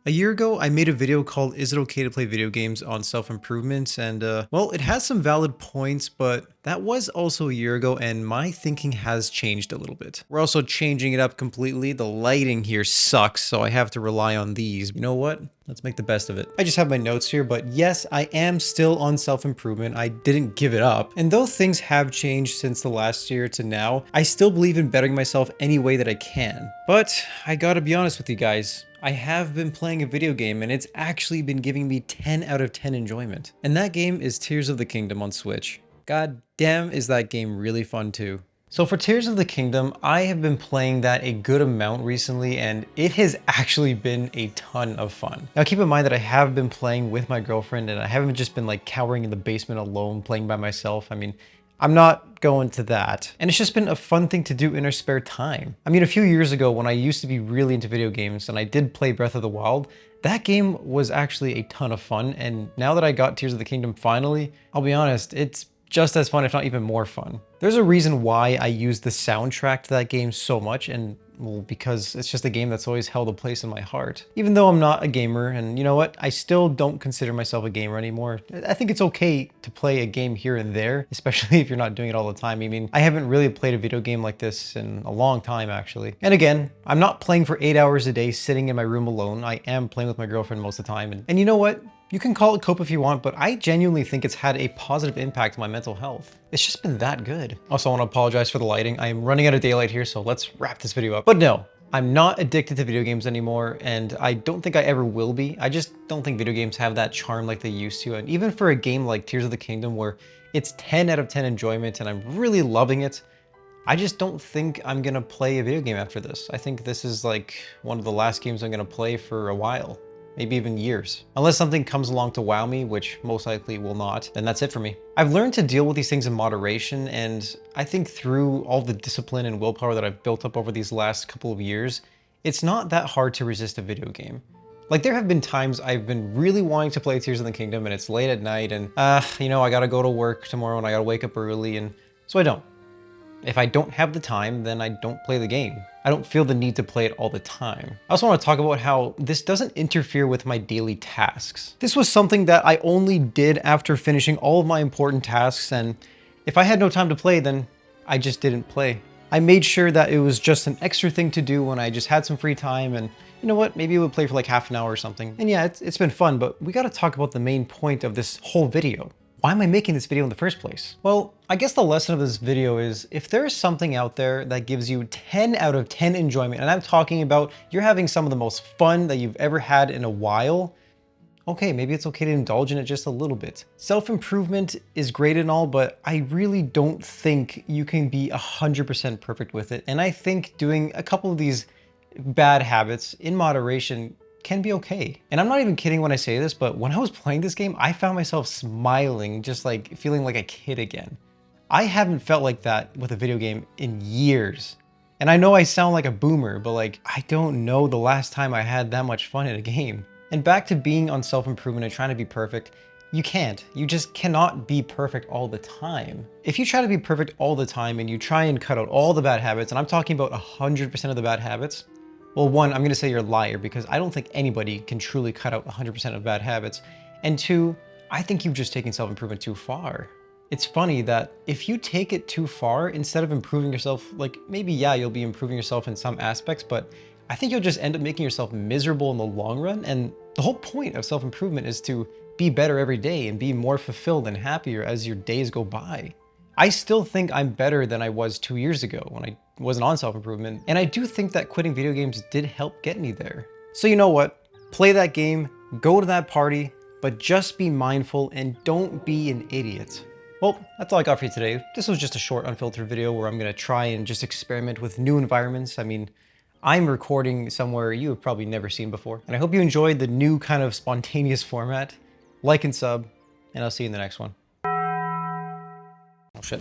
A year ago, I made a video called Is It Okay to Play Video Games on Self-Improvement? And well, it has some valid points, but that was also a year ago and my thinking has changed a little bit. We're also changing it up completely. The lighting here sucks, so I have to rely on these. You know what? Let's make the best of it. I just have my notes here, but yes, I am still on self-improvement. I didn't give it up. And though things have changed since the last year to now, I still believe in bettering myself any way that I can. But I gotta be honest with you guys. I have been playing a video game and it's actually been giving me 10 out of 10 enjoyment. And that game is Tears of the Kingdom on Switch. God damn, is that game really fun too. So for Tears of the Kingdom, I have been playing that a good amount recently and it has actually been a ton of fun. Now keep in mind that I have been playing with my girlfriend and I haven't just been like cowering in the basement alone playing by myself. I mean, I'm not going to that. And it's just been a fun thing to do in our spare time. I mean, a few years ago when I used to be really into video games and I did play Breath of the Wild, that game was actually a ton of fun. And now that I got Tears of the Kingdom finally, I'll be honest, it's just as fun, if not even more fun. There's a reason why I use the soundtrack to that game so much, and well, because it's just a game that's always held a place in my heart. Even though I'm not a gamer, and you know what? I still don't consider myself a gamer anymore. I think it's okay to play a game here and there, especially if you're not doing it all the time. I mean, I haven't really played a video game like this in a long time, actually. And again, I'm not playing for 8 hours a day sitting in my room alone. I am playing with my girlfriend most of the time. And you know what? You can call it cope if you want, but I genuinely think it's had a positive impact on my mental health. It's just been that good. Also, I want to apologize for the lighting. I am running out of daylight here, so let's wrap this video up. But no, I'm not addicted to video games anymore, and I don't think I ever will be. I just don't think video games have that charm like they used to. And even for a game like Tears of the Kingdom, where it's 10 out of 10 enjoyment and I'm really loving it, I just don't think I'm gonna play a video game after this. I think this is like one of the last games I'm gonna play for a while. Maybe even years. Unless something comes along to wow me, which most likely will not, then that's it for me. I've learned to deal with these things in moderation, and I think through all the discipline and willpower that I've built up over these last couple of years, it's not that hard to resist a video game. Like there have been times I've been really wanting to play Tears of the Kingdom and it's late at night and you know, I gotta go to work tomorrow and I gotta wake up early, and so I don't. If I don't have the time, then I don't play the game. I don't feel the need to play it all the time. I also want to talk about how this doesn't interfere with my daily tasks. This was something that I only did after finishing all of my important tasks, and if I had no time to play, then I just didn't play. I made sure that it was just an extra thing to do when I just had some free time, and you know what, maybe I would play for like half an hour or something. And yeah, it's been fun, but we gotta talk about the main point of this whole video. Why am I making this video in the first place? Well, I guess the lesson of this video is if there is something out there that gives you 10 out of 10 enjoyment, and I'm talking about you're having some of the most fun that you've ever had in a while, okay, maybe it's okay to indulge in it just a little bit. Self-improvement is great and all, but I really don't think you can be 100% perfect with it. And I think doing a couple of these bad habits in moderation can be okay. And I'm not even kidding when I say this, but when I was playing this game, I found myself smiling, just like feeling like a kid again. I haven't felt like that with a video game in years. And I know I sound like a boomer, but like, I don't know the last time I had that much fun in a game. And back to being on self-improvement and trying to be perfect, you can't. You just cannot be perfect all the time. If you try to be perfect all the time and you try and cut out all the bad habits, and I'm talking about 100% of the bad habits, well, one, I'm gonna say you're a liar because I don't think anybody can truly cut out 100% of bad habits. And two, I think you've just taken self-improvement too far. It's funny that if you take it too far, instead of improving yourself, like maybe, yeah, you'll be improving yourself in some aspects, but I think you'll just end up making yourself miserable in the long run. And the whole point of self-improvement is to be better every day and be more fulfilled and happier as your days go by. I still think I'm better than I was 2 years ago when I wasn't on self-improvement. And I do think that quitting video games did help get me there. So you know what? Play that game, go to that party, but just be mindful and don't be an idiot. Well, that's all I got for you today. This was just a short unfiltered video where I'm gonna try and just experiment with new environments. I mean, I'm recording somewhere you have probably never seen before. And I hope you enjoyed the new kind of spontaneous format. Like and sub, and I'll see you in the next one. Oh shit.